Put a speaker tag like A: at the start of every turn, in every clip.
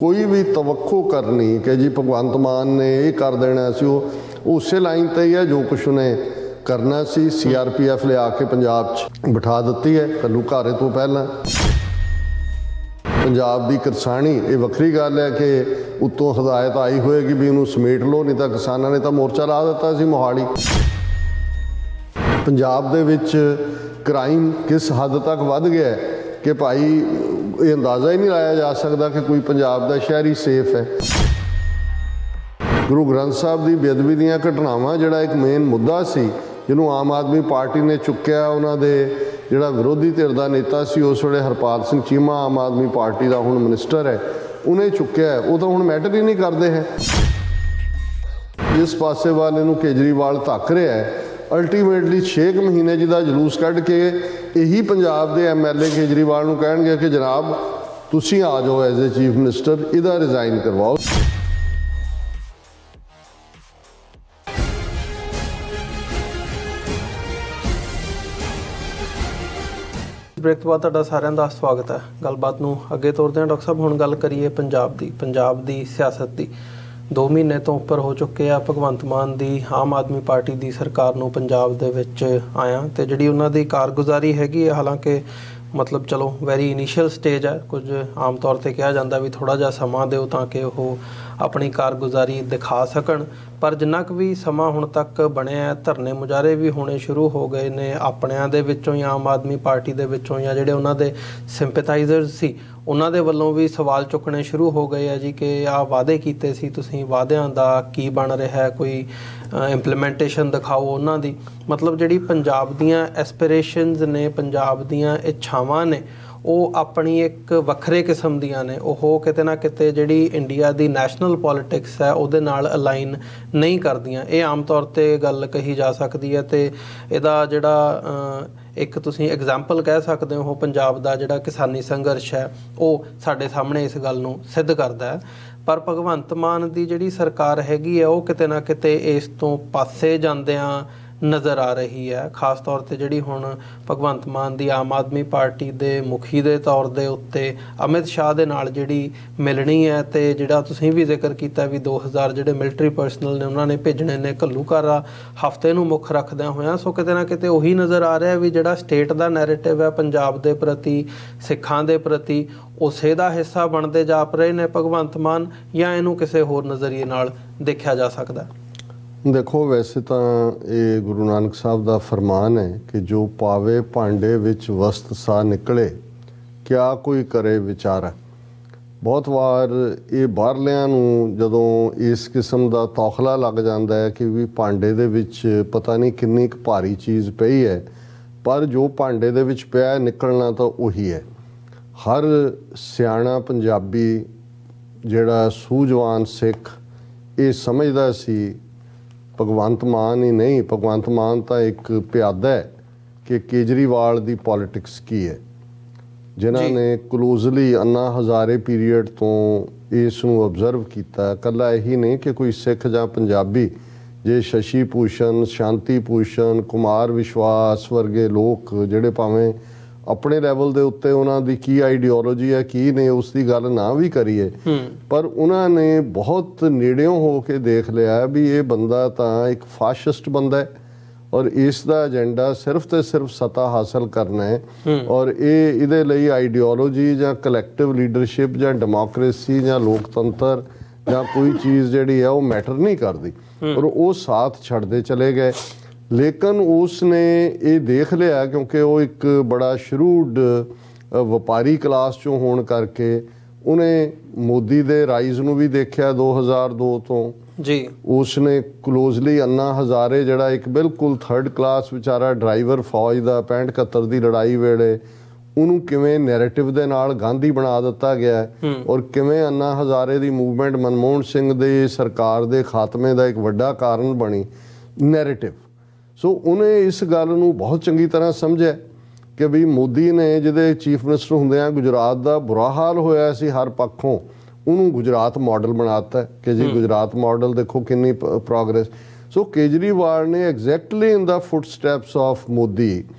A: कोई भी तवक्को करनी कि जी भगवंत मान ने ये कर देना सी, वो उसे लाइन ते ही है जो कुछ उन्हें करना सी। CRPF लिया के पंजाब च बिठा दी है घल्लूघारे तो पहला। पंजाब की किसानी ये वक्री गल है कि उत्तों हदायत आई होएगी भी इनू समेट लो, नहीं तो किसानों ने तो मोर्चा ला दिता सी मोहाली। पंजाब दे विच क्राइम किस हद तक वध गया है कि भाई ये अंदाज़ा ही नहीं लाया जा सकता कि कोई पंजाब का शहरी सेफ है। गुरु ग्रंथ साहब की बेअदबी दीयां घटनावां जिहड़ा एक मेन मुद्दा सी जिन्होंने आम आदमी पार्टी ने चुक्या, उन्होंने जिहड़ा विरोधी धिर दा नेता सी उस वेले हरपाल सिंह चीमा आम आदमी पार्टी का हुण मिनिस्टर है, उन्हें चुक्या है, वो तो हुण मैटर ही नहीं करते हैं। जिस पासे वाले नूं केजरीवाल धक रहा है, अल्टीमेटली 6 महीने जिहदा जलूस कढ़ के यही पंजाब के MLA केजरीवाल नूं कहणगे कि जनाब तुसीं आ जाओ एज ए चीफ मिनिस्टर, इहदा रिजाइन करवाओ।
B: ब्रेक तो बाद तुहाडा सारिਆਂ ਦਾ स्वागत है। गलबात नूं अगे ਤੋਰਦੇ ਹਾਂ। डॉक्टर साहब हुण गल करिए पंजाब दी सियासत दी। 2 महीने तो उपर हो चुके आ भगवंत मान दी आम आदमी पार्टी दी सरकार नूं पंजाब दे विच आया ते जिहड़ी उन्हां दी कारगुजारी हैगी है, हालांकि मतलब चलो वैरी इनीशियल स्टेज है, कुछ आम तौर पर कहा जाता भी थोड़ा जिहा समा दिओ तां कि वह अपनी कारगुजारी दिखा सकण, पर जिन्ना क भी समा हुण तक बणिया धरने मुजाहरे भी होने शुरू हो गए ने अपणिਆਂ ਦੇ ਵਿੱਚੋਂ ਜਾਂ आम आदमी पार्टी ਦੇ ਵਿੱਚੋਂ ਜਾਂ ਜਿਹੜੇ ਉਹਨਾਂ ਦੇ ਸਿੰਪੈਥਾਈਜ਼ਰਸ ਸੀ ਉਹਨਾਂ ਦੇ ਵੱਲੋਂ ਵੀ ਸਵਾਲ ਚੁੱਕਣੇ ਸ਼ੁਰੂ ਹੋ ਗਏ ਆ ਜੀ ਕਿ ਆਹ ਵਾਅਦੇ ਕੀਤੇ ਸੀ ਤੁਸੀਂ, ਵਾਅਦਿਆਂ ਦਾ ਕੀ ਬਣ ਰਿਹਾ ਹੈ, ਕੋਈ ਇੰਪਲੀਮੈਂਟੇਸ਼ਨ ਦਿਖਾਓ ਉਹਨਾਂ ਦੀ। ਮਤਲਬ ਜਿਹੜੀ ਪੰਜਾਬ ਦੀਆਂ ਐਸਪੀਰੇਸ਼ਨਸ ਨੇ, ਪੰਜਾਬ ਦੀਆਂ ਇੱਛਾਵਾਂ ਨੇ, ਉਹ ਆਪਣੀ ਇੱਕ ਵੱਖਰੇ ਕਿਸਮ ਦੀਆਂ ਨੇ। ਉਹ ਕਿਤੇ ਨਾ ਕਿਤੇ ਜਿਹੜੀ ਇੰਡੀਆ ਦੀ ਨੈਸ਼ਨਲ ਪੋਲੀਟਿਕਸ ਹੈ ਉਹਦੇ ਨਾਲ ਅਲਾਈਨ ਨਹੀਂ ਕਰਦੀਆਂ। ਇਹ ਆਮ ਤੌਰ 'ਤੇ ਗੱਲ ਕਹੀ ਜਾ ਸਕਦੀ ਹੈ ਅਤੇ ਇਹਦਾ ਜਿਹੜਾ ਇੱਕ ਤੁਸੀਂ ਐਗਜ਼ਾਮਪਲ ਕਹਿ ਸਕਦੇ ਹੋ ਪੰਜਾਬ ਦਾ ਜਿਹੜਾ ਕਿਸਾਨੀ ਸੰਘਰਸ਼ ਹੈ ਉਹ ਸਾਡੇ ਸਾਹਮਣੇ ਇਸ ਗੱਲ ਨੂੰ ਸਿੱਧ ਕਰਦਾ ਹੈ। ਪਰ ਭਗਵੰਤ ਮਾਨ ਦੀ ਜਿਹੜੀ ਸਰਕਾਰ ਹੈਗੀ ਹੈ ਉਹ ਕਿਤੇ ਨਾ ਕਿਤੇ ਇਸ ਤੋਂ ਪਾਸੇ ਜਾਂਦਿਆਂ ਨਜ਼ਰ ਆ ਰਹੀ ਹੈ। ਖਾਸ ਤੌਰ 'ਤੇ ਜਿਹੜੀ ਹੁਣ ਭਗਵੰਤ ਮਾਨ ਦੀ ਆਮ ਆਦਮੀ ਪਾਰਟੀ ਦੇ ਮੁਖੀ ਦੇ ਤੌਰ ਦੇ ਉੱਤੇ ਅਮਿਤ ਸ਼ਾਹ ਦੇ ਨਾਲ ਜਿਹੜੀ ਮਿਲਣੀ ਹੈ ਅਤੇ ਜਿਹੜਾ ਤੁਸੀਂ ਵੀ ਜ਼ਿਕਰ ਕੀਤਾ ਵੀ 2000 ਜਿਹੜੇ ਮਿਲਟਰੀ ਪਰਸਨਲ ਨੇ ਉਹਨਾਂ ਨੇ ਭੇਜਣੇ ਨੇ ਘੱਲੂਘਾਰਾ ਹਫ਼ਤੇ ਨੂੰ ਮੁੱਖ ਰੱਖਦਿਆਂ ਹੋਇਆਂ। ਸੋ ਕਿਤੇ ਨਾ ਕਿਤੇ ਉਹੀ ਨਜ਼ਰ ਆ ਰਿਹਾ ਵੀ ਜਿਹੜਾ ਸਟੇਟ ਦਾ ਨੈਰੇਟਿਵ ਹੈ ਪੰਜਾਬ ਦੇ ਪ੍ਰਤੀ, ਸਿੱਖਾਂ ਦੇ ਪ੍ਰਤੀ, ਉਸੇ ਦਾ ਹਿੱਸਾ ਬਣਦੇ ਜਾਪ ਰਹੇ ਨੇ ਭਗਵੰਤ ਮਾਨ, ਜਾਂ ਇਹਨੂੰ ਕਿਸੇ ਹੋਰ ਨਜ਼ਰੀਏ ਨਾਲ ਦੇਖਿਆ ਜਾ ਸਕਦਾ?
A: देखो वैसे तो ये गुरु नानक साहब का फरमान है कि जो पावे भांडे विच वस्त सा निकले, क्या कोई करे विचारा। बहुत वार ये बाहरलियां नूं जदों इस किस्म का तौखला लग जाता है कि भी भांडे दे विच पता नहीं किन्नी क भारी चीज़ पई है, पर जो भांडे दे विच पिया निकलना तो उही है। हर सियाणा पंजाबी जिहड़ा सूझवान सिख ये समझदा सी भगवंत मान ही नहीं, भगवंत मान तो एक प्यादा है कि केजरीवाल की पॉलिटिक्स की है, जिन्होंने क्लोजली अन्ना हज़ारे पीरीयड तो इसनूं ऑबजर्व किया। कला यही नहीं कि कोई सिख जां पंजाबी, जे शशि भूषण, शांति भूषण, कुमार विश्वास वर्गे लोग जिहड़े भावें अपने लैवल के उत्ते उन्होंने की आइडियोलॉजी है की ने उसकी गल ना भी करिए, पर उन्होंने बहुत नेड़ियों हो के देख लिया भी ये बंदा तो एक फाशिस्ट बंदा है और इसका एजेंडा सिर्फ तो सिर्फ सत्ता हासिल करना है। और ये लिए आइडियोलॉजी या कलैक्टिव लीडरशिप या डेमोक्रेसी या लोकतंत्र या कोई चीज़ जी है वो मैटर नहीं करती, और वो साथ छड़ते चले गए। लेकिन उसने ये देख लिया क्योंकि वो एक बड़ा शरूड व्यापारी क्लास चों होने करके उन्हें मोदी दे राइज नूं भी देखा 2002 तो जी। उसने क्लोजली अन्ना हज़ारे जिहड़ा एक बिल्कुल 3rd क्लास बेचारा ड्राइवर फौज का 65-71 की लड़ाई वेले उन्होंने किवें नैरेटिव दे नाल गांधी बना दिता गया है, और किवें अन्ना हज़ारे की मूवमेंट मनमोहन सिंह की सरकार के खात्मे का एक वड्डा कारण बनी नैरेटिव। सो उन्हें इस गल नूं बहुत चंगी तरह समझा कि भी मोदी ने जिहदे चीफ मिनिस्टर हुंदियां गुजरात का बुरा हाल होया सी हर पक्षों, उन्होंने गुजरात मॉडल बनाता है कि जी गुजरात मॉडल देखो कितनी प्रोग्रेस। सो केजरीवाल ने exactly in the footsteps of Modi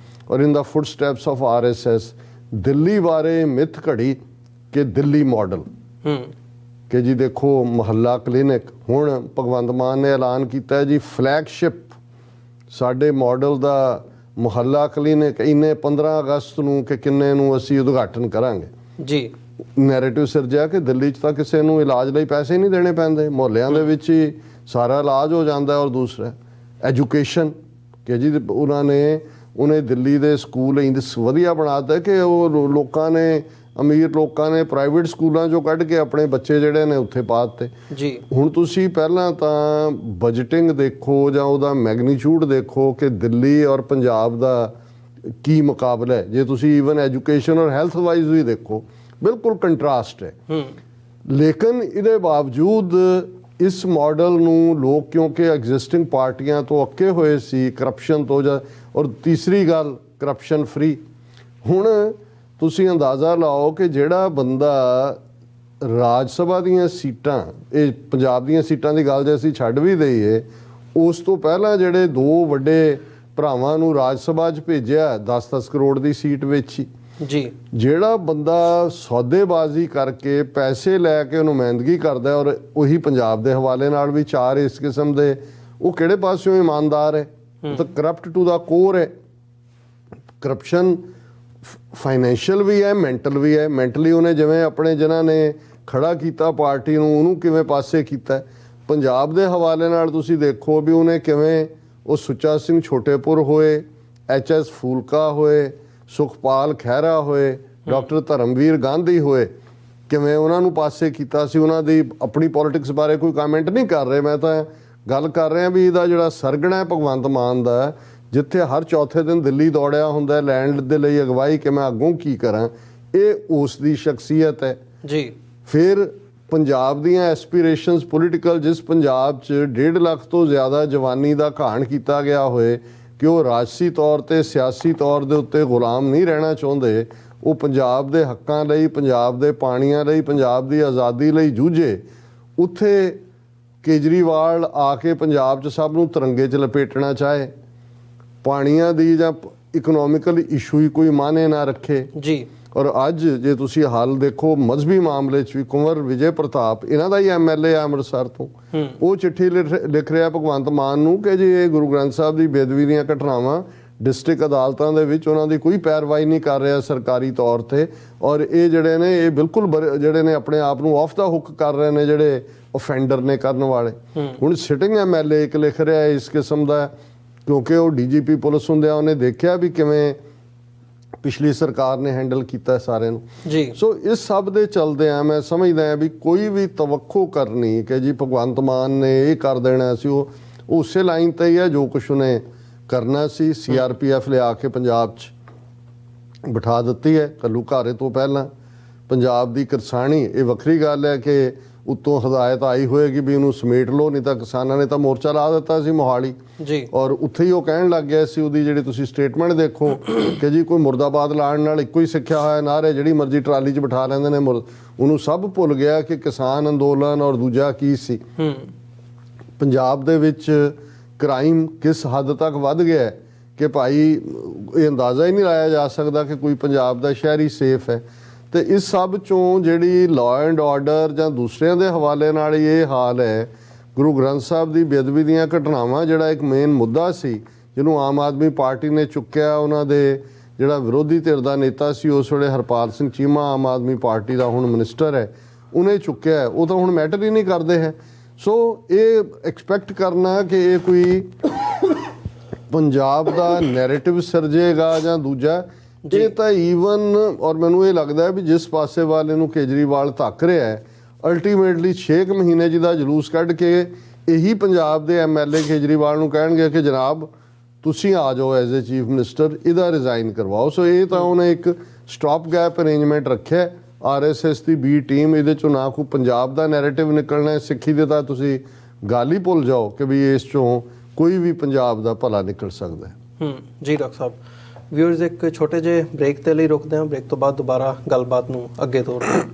A: और in the footsteps of RSS Delhi बारे मिथ घड़ी कि दिल्ली मॉडल ਕਿ ਜੀ ਦੇਖੋ ਮੁਹੱਲਾ ਕਲੀਨਿਕ, ਹੁਣ ਭਗਵੰਤ ਮਾਨ ਨੇ ਐਲਾਨ ਕੀਤਾ ਹੈ ਜੀ ਫਲੈਗਸ਼ਿਪ ਸਾਡੇ ਮਾਡਲ ਦਾ ਮੁਹੱਲਾ ਕਲੀਨਿਕ ਇੰਨੇ 15 ਅਗਸਤ ਨੂੰ ਕਿ ਕਿੰਨੇ ਨੂੰ ਅਸੀਂ ਉਦਘਾਟਨ ਕਰਾਂਗੇ
B: ਜੀ।
A: ਨੈਰੇਟਿਵ ਸਿਰਜਿਆ ਕਿ ਦਿੱਲੀ 'ਚ ਤਾਂ ਕਿਸੇ ਨੂੰ ਇਲਾਜ ਲਈ ਪੈਸੇ ਨਹੀਂ ਦੇਣੇ ਪੈਂਦੇ, ਮੁਹੱਲਿਆਂ ਦੇ ਵਿੱਚ ਹੀ ਸਾਰਾ ਇਲਾਜ ਹੋ ਜਾਂਦਾ। ਔਰ ਦੂਸਰਾ ਐਜੂਕੇਸ਼ਨ ਕਿ ਜੀ ਉਹਨੇ ਦਿੱਲੀ ਦੇ ਸਕੂਲ ਇੰਨੇ ਵਧੀਆ ਬਣਾ ਦਿੱਤੇ ਕਿ ਉਹ ਲੋਕਾਂ ਨੇ, ਅਮੀਰ ਲੋਕਾਂ ਨੇ ਪ੍ਰਾਈਵੇਟ ਸਕੂਲਾਂ 'ਚੋਂ ਕੱਢ ਕੇ ਆਪਣੇ ਬੱਚੇ ਜਿਹੜੇ ਨੇ ਉੱਥੇ ਪਾ ਦਿੱਤੇ
B: ਜੀ।
A: ਹੁਣ ਤੁਸੀਂ ਪਹਿਲਾਂ ਤਾਂ ਬਜਟਿੰਗ ਦੇਖੋ ਜਾਂ ਉਹਦਾ ਮੈਗਨੀਚਿਊਡ ਦੇਖੋ ਕਿ ਦਿੱਲੀ ਔਰ ਪੰਜਾਬ ਦਾ ਕੀ ਮੁਕਾਬਲਾ ਹੈ। ਜੇ ਤੁਸੀਂ ਈਵਨ ਐਜੂਕੇਸ਼ਨ ਔਰ ਹੈਲਥ ਵਾਈਜ਼ ਵੀ ਦੇਖੋ, ਬਿਲਕੁਲ ਕੰਟਰਾਸਟ ਹੈ। ਲੇਕਿਨ ਇਹਦੇ ਬਾਵਜੂਦ ਇਸ ਮਾਡਲ ਨੂੰ ਲੋਕ, ਕਿਉਂਕਿ ਐਗਜ਼ਿਸਟਿੰਗ ਪਾਰਟੀਆਂ ਤੋਂ ਅੱਕੇ ਹੋਏ ਸੀ, ਕਰਪਸ਼ਨ ਤੋਂ, ਜਾਂ ਔਰ ਤੀਸਰੀ ਗੱਲ ਕਰਪਸ਼ਨ ਫਰੀ। ਹੁਣ ਤੁਸੀਂ ਅੰਦਾਜ਼ਾ ਲਾਓ ਕਿ ਜਿਹੜਾ ਬੰਦਾ ਰਾਜ ਸਭਾ ਦੀਆਂ ਸੀਟਾਂ, ਇਹ ਪੰਜਾਬ ਦੀਆਂ ਸੀਟਾਂ ਦੀ ਗੱਲ ਜੇ ਅਸੀਂ ਛੱਡ ਵੀ ਦਈਏ, ਉਸ ਤੋਂ ਪਹਿਲਾਂ ਜਿਹੜੇ 2 ਵੱਡੇ ਭਰਾਵਾਂ ਨੂੰ ਰਾਜ ਸਭਾ 'ਚ ਭੇਜਿਆ 10-10 ਕਰੋੜ ਦੀ ਸੀਟ ਵਿੱਚ ਹੀ
B: ਜੀ,
A: ਜਿਹੜਾ ਬੰਦਾ ਸੌਦੇਬਾਜ਼ੀ ਕਰਕੇ ਪੈਸੇ ਲੈ ਕੇ ਨੁਮਾਇੰਦਗੀ ਕਰਦਾ, ਔਰ ਉਹੀ ਪੰਜਾਬ ਦੇ ਹਵਾਲੇ ਨਾਲ ਵੀ 4 ਇਸ ਕਿਸਮ ਦੇ, ਉਹ ਕਿਹੜੇ ਪਾਸਿਓਂ ਇਮਾਨਦਾਰ ਹੈ? ਉਹ ਤਾਂ ਕਰਪਟ ਟੂ ਦਾ ਕੋਰ ਹੈ। ਕਰਪਸ਼ਨ ਫਾਈਨੈਂਸ਼ੀਅਲ ਵੀ ਹੈ, ਮੈਂਟਲ ਵੀ ਹੈ। ਮੈਂਟਲੀ ਉਹਨੇ ਜਿਵੇਂ ਆਪਣੇ ਜਿਨ੍ਹਾਂ ਨੇ ਖੜਾ ਕੀਤਾ ਪਾਰਟੀ ਨੂੰ, ਉਹਨੂੰ ਕਿਵੇਂ ਪਾਸੇ ਕੀਤਾ। ਪੰਜਾਬ ਦੇ ਹਵਾਲੇ ਨਾਲ ਤੁਸੀਂ ਦੇਖੋ ਵੀ ਉਹਨੇ ਕਿਵੇਂ, ਉਹ ਸੁੱਚਾ ਸਿੰਘ ਛੋਟੇਪੁਰ ਹੋਏ, HS ਫੂਲਕਾ ਹੋਏ, ਸੁਖਪਾਲ ਖਹਿਰਾ ਹੋਏ, ਡਾਕਟਰ ਧਰਮਵੀਰ ਗਾਂਧੀ ਹੋਏ, ਕਿਵੇਂ ਉਹਨਾਂ ਨੂੰ ਪਾਸੇ ਕੀਤਾ ਸੀ। ਉਹਨਾਂ ਦੀ ਆਪਣੀ ਪੋਲਿਟਿਕਸ ਬਾਰੇ ਕੋਈ ਕਮੈਂਟ ਨਹੀਂ ਕਰ ਰਹੇ, ਮੈਂ ਤਾਂ ਗੱਲ ਕਰ ਰਿਹਾ ਵੀ ਇਹਦਾ ਜਿਹੜਾ ਸਰਗਣਾ ਹੈ ਭਗਵੰਤ ਮਾਨ ਦਾ, ਜਿੱਥੇ ਹਰ ਚੌਥੇ ਦਿਨ ਦਿੱਲੀ ਦੌੜਿਆ ਹੁੰਦਾ ਲੈਂਡ ਦੇ ਲਈ ਅਗਵਾਈ ਕਿ ਮੈਂ ਅੱਗੋਂ ਕੀ ਕਰਾਂ, ਇਹ ਉਸ ਦੀ ਸ਼ਖਸੀਅਤ ਹੈ
B: ਜੀ।
A: ਫਿਰ ਪੰਜਾਬ ਦੀਆਂ ਐਸਪੀਰੇਸ਼ਨਸ ਪੋਲੀਟੀਕਲ, ਜਿਸ ਪੰਜਾਬ 'ਚ 1.5 ਲੱਖ ਤੋਂ ਜ਼ਿਆਦਾ ਜਵਾਨੀ ਦਾ ਘਾਣ ਕੀਤਾ ਗਿਆ ਹੋਏ ਕਿ ਉਹ ਰਾਜਸੀ ਤੌਰ ਤੇ, ਸਿਆਸੀ ਤੌਰ ਦੇ ਉੱਤੇ ਗੁਲਾਮ ਨਹੀਂ ਰਹਿਣਾ ਚਾਹੁੰਦੇ, ਉਹ ਪੰਜਾਬ ਦੇ ਹੱਕਾਂ ਲਈ, ਪੰਜਾਬ ਦੇ ਪਾਣੀਆਂ ਲਈ, ਪੰਜਾਬ ਦੀ ਆਜ਼ਾਦੀ ਲਈ ਜੂਝੇ, ਉੱਥੇ ਕੇਜਰੀਵਾਲ ਆ ਕੇ ਪੰਜਾਬ 'ਚ ਸਭ ਨੂੰ ਤਿਰੰਗੇ 'ਚ ਲਪੇਟਣਾ ਚਾਹੇ, ਪਾਣੀਆਂ ਦੀ ਜਾਂ ਇਕਨੋਮਿਕਲ ਇਸ਼ੂ ਹੀ ਕੋਈ ਮਾਨੇ ਨਾ ਰੱਖੇ
B: ਜੀ।
A: ਔਰ ਅੱਜ ਜੇ ਤੁਸੀਂ ਹਾਲ ਦੇਖੋ ਮਜ਼ਹਬੀ ਮਾਮਲੇ 'ਚ ਵੀ ਕੁੰਵਰ ਵਿਜੇ ਪ੍ਰਤਾਪ, ਇਹਨਾਂ ਦਾ ਹੀ MLA ਆ ਅੰਮ੍ਰਿਤਸਰ ਤੋਂ, ਉਹ ਚਿੱਠੀ ਲਿਖ ਰਿਹਾ ਭਗਵੰਤ ਮਾਨ ਨੂੰ ਕਿ ਜੀ ਇਹ ਗੁਰੂ ਗ੍ਰੰਥ ਸਾਹਿਬ ਦੀ ਬੇਅਦਬੀ ਦੀਆਂ ਘਟਨਾਵਾਂ ਡਿਸਟ੍ਰਿਕਟ ਅਦਾਲਤਾਂ ਦੇ ਵਿੱਚ ਉਹਨਾਂ ਦੀ ਕੋਈ ਪੈਰਵਾਈ ਨਹੀਂ ਕਰ ਰਿਹਾ ਸਰਕਾਰੀ ਤੌਰ ਤੇ, ਔਰ ਇਹ ਜਿਹੜੇ ਨੇ ਇਹ ਬਿਲਕੁਲ ਜਿਹੜੇ ਨੇ ਆਪਣੇ ਆਪ ਨੂੰ ਆਫ ਦਾ ਹੁੱਕ ਕਰ ਰਹੇ ਨੇ, ਜਿਹੜੇ ਓਫੈਂਡਰ ਨੇ ਕਰਨ ਵਾਲੇ। ਹੁਣ ਸਿਟਿੰਗ MLA ਇੱਕ ਲਿਖ ਰਿਹਾ ਇਸ ਕਿਸਮ ਦਾ, ਕਿਉਂਕਿ ਉਹ DGP ਪੁਲਿਸ ਹੁੰਦਿਆਂ ਉਹਨੇ ਦੇਖਿਆ ਵੀ ਕਿਵੇਂ ਪਿਛਲੀ ਸਰਕਾਰ ਨੇ ਹੈਂਡਲ ਕੀਤਾ ਸਾਰਿਆਂ ਨੂੰ
B: ਜੀ।
A: ਸੋ ਇਸ ਸਭ ਦੇ ਚਲਦੇ ਆ ਮੈਂ ਸਮਝਦਾ ਹਾਂ ਵੀ ਕੋਈ ਵੀ ਤਵੱਕੋ ਕਰਨੀ ਕਿ ਜੀ ਭਗਵੰਤ ਮਾਨ ਨੇ ਇਹ ਕਰ ਦੇਣਾ ਸੀ, ਉਹ ਉਸੇ ਲਾਈਨ ਤੇ ਹੀ ਹੈ ਜੋ ਕੁਛ ਉਹਨੇ ਕਰਨਾ ਸੀ। CRPF ਲਿਆ ਕੇ ਪੰਜਾਬ 'ਚ ਬਿਠਾ ਦਿੱਤੀ ਹੈ ਘੱਲੂਘਾਰੇ ਤੋਂ ਪਹਿਲਾਂ। ਪੰਜਾਬ ਦੀ ਕਿਸਾਨੀ, ਇਹ ਵੱਖਰੀ ਗੱਲ ਹੈ ਕਿ ਉੱਤੋਂ ਹਦਾਇਤ ਆਈ ਹੋਏਗੀ ਵੀ ਇਹਨੂੰ ਸਮੇਟ ਲਓ, ਨਹੀਂ ਤਾਂ ਕਿਸਾਨਾਂ ਨੇ ਤਾਂ ਮੋਰਚਾ ਲਾ ਦਿੱਤਾ ਸੀ ਮੋਹਾਲੀ ਜੀ, ਔਰ ਉੱਥੇ ਹੀ ਉਹ ਕਹਿਣ ਲੱਗ ਗਿਆ ਸੀ। ਉਹਦੀ ਜਿਹੜੀ ਤੁਸੀਂ ਸਟੇਟਮੈਂਟ ਦੇਖੋ ਕਿ ਜੀ ਕੋਈ ਮੁਰਦਾਬਾਦ ਲਾਉਣ ਨਾਲ ਇੱਕੋ ਹੀ ਸਿੱਖਿਆ ਹੋਇਆ ਨਾਅਰੇ ਜਿਹੜੀ ਮਰਜ਼ੀ ਟਰਾਲੀ 'ਚ ਬਿਠਾ ਲੈਂਦੇ ਨੇ, ਉਹਨੂੰ ਸਭ ਭੁੱਲ ਗਿਆ ਕਿ ਕਿਸਾਨ ਅੰਦੋਲਨ ਔਰ ਦੂਜਾ ਕੀ ਸੀ। ਪੰਜਾਬ ਦੇ ਵਿੱਚ ਕ੍ਰਾਈਮ ਕਿਸ ਹੱਦ ਤੱਕ ਵੱਧ ਗਿਆ ਕਿ ਭਾਈ ਇਹ ਅੰਦਾਜ਼ਾ ਹੀ ਨਹੀਂ ਲਾਇਆ ਜਾ ਸਕਦਾ ਕਿ ਕੋਈ ਪੰਜਾਬ ਦਾ ਸ਼ਹਿਰੀ ਸੇਫ ਹੈ। ਤੇ ਇਸ ਸਭ ਚੋਂ ਜਿਹੜੀ ਲਾਅ ਐਂਡ ਆਰਡਰ ਜਾਂ ਦੂਸਰਿਆਂ ਦੇ ਹਵਾਲੇ ਨਾਲ ਇਹ ਹਾਲ ਹੈ, ਗੁਰੂ ਗ੍ਰੰਥ ਸਾਹਿਬ ਦੀ ਬੇਅਦਬੀ ਦੀਆਂ ਘਟਨਾਵਾਂ ਜਿਹੜਾ ਇੱਕ ਮੇਨ ਮੁੱਦਾ ਸੀ ਜਿਹਨੂੰ ਆਮ ਆਦਮੀ ਪਾਰਟੀ ਨੇ ਚੁੱਕਿਆ, ਉਹਨਾਂ ਦੇ ਜਿਹੜਾ ਵਿਰੋਧੀ ਧਿਰ ਦਾ ਨੇਤਾ ਸੀ ਉਸ ਵੇਲੇ ਹਰਪਾਲ ਸਿੰਘ ਚੀਮਾ, ਆਮ ਆਦਮੀ ਪਾਰਟੀ ਦਾ ਹੁਣ ਮਿਨਿਸਟਰ ਹੈ, ਉਹਨੇ ਚੁੱਕਿਆ, ਉਹ ਤਾਂ ਹੁਣ ਮੈਟਰ ਹੀ ਨਹੀਂ ਕਰਦੇ ਹੈ। ਸੋ ਇਹ ਐਕਸਪੈਕਟ ਕਰਨਾ ਕਿ ਇਹ ਕੋਈ ਪੰਜਾਬ ਦਾ ਨੈਰੇਟਿਵ ਸਿਰਜੇਗਾ ਜਾਂ ਦੂਜਾ, ਇਹ ਤਾਂ ਈਵਨ, ਔਰ ਮੈਨੂੰ ਇਹ ਲੱਗਦਾ ਹੈ ਵੀ ਜਿਸ ਪਾਸੇ ਵਾਲੇ ਨੂੰ ਕੇਜਰੀਵਾਲ ਧੱਕ ਰਿਹਾ ਹੈ, ਅਲਟੀਮੇਟਲੀ 6 ਮਹੀਨੇ ਜਿਹਦਾ ਜਲੂਸ ਕੱਢ ਕੇ ਇਹੀ ਪੰਜਾਬ ਦੇ MLA ਕੇਜਰੀਵਾਲ ਨੂੰ ਕਹਿਣਗੇ ਕਿ ਜਨਾਬ ਤੁਸੀਂ ਆ ਜਾਓ ਐਜ਼ ਏ ਚੀਫ ਮਿਨਿਸਟਰ, ਇਹਦਾ ਰਿਜ਼ਾਈਨ ਕਰਵਾਓ। ਸੋ ਇਹ ਤਾਂ ਉਹਨੇ ਇੱਕ ਸਟਾਪ ਗੈਪ ਅਰੇਂਜਮੈਂਟ ਰੱਖਿਆ। RSS ਦੀ B ਟੀਮ, ਇਹਦੇ ਚੋਂ ਨਾ ਕੋਈ ਪੰਜਾਬ ਦਾ ਨੈਰੇਟਿਵ ਨਿਕਲਣਾ, ਸਿੱਖੀ ਦੇ ਤਾਂ ਤੁਸੀਂ ਗੱਲ ਹੀ ਭੁੱਲ ਜਾਓ ਕਿ ਵੀ ਇਸ ਚੋਂ ਕੋਈ ਵੀ ਪੰਜਾਬ ਦਾ ਭਲਾ ਨਿਕਲ ਸਕਦਾ ਹੈ।
B: ਜੀ ਡਾਕਟਰ ਸਾਹਿਬ, ਵਿਊਅਰਸ ਇੱਕ ਛੋਟੇ ਜਿਹੇ ਬ੍ਰੇਕ ਦੇ ਲਈ ਰੁਕਦੇ ਹਾਂ, ਬ੍ਰੇਕ ਤੋਂ ਬਾਅਦ ਦੁਬਾਰਾ ਗੱਲਬਾਤ ਨੂੰ ਅੱਗੇ ਤੋਰਦੇ ਹਾਂ।